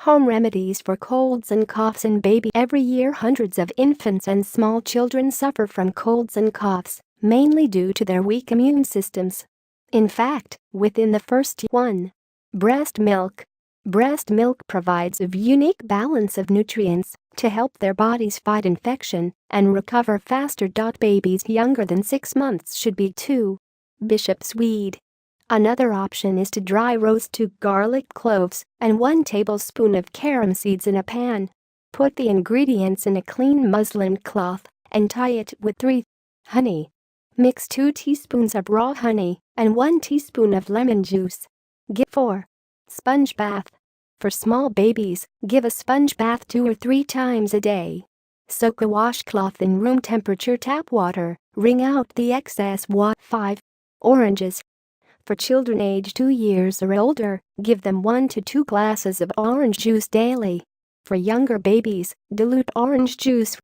Home remedies for colds and coughs in baby. Every year hundreds of infants and small children suffer from colds and coughs, mainly due to their weak immune systems. In fact, within the first 1. Breast milk. Breast milk provides a unique balance of nutrients to help their bodies fight infection and recover faster. Babies younger than 6 months should be 2. Bishop's weed. Another option is to dry roast 2 garlic cloves and 1 tablespoon of carom seeds in a pan. Put the ingredients in a clean muslin cloth and tie it with 3. Honey. Mix 2 teaspoons of raw honey and 1 teaspoon of lemon juice. Give 4. Sponge bath. For small babies, give a sponge bath 2 or 3 times a day. Soak a washcloth in room temperature tap water, wring out the excess water. 5. Oranges. For children aged 2 years or older, give them 1 to 2 glasses of orange juice daily. For younger babies, dilute orange juice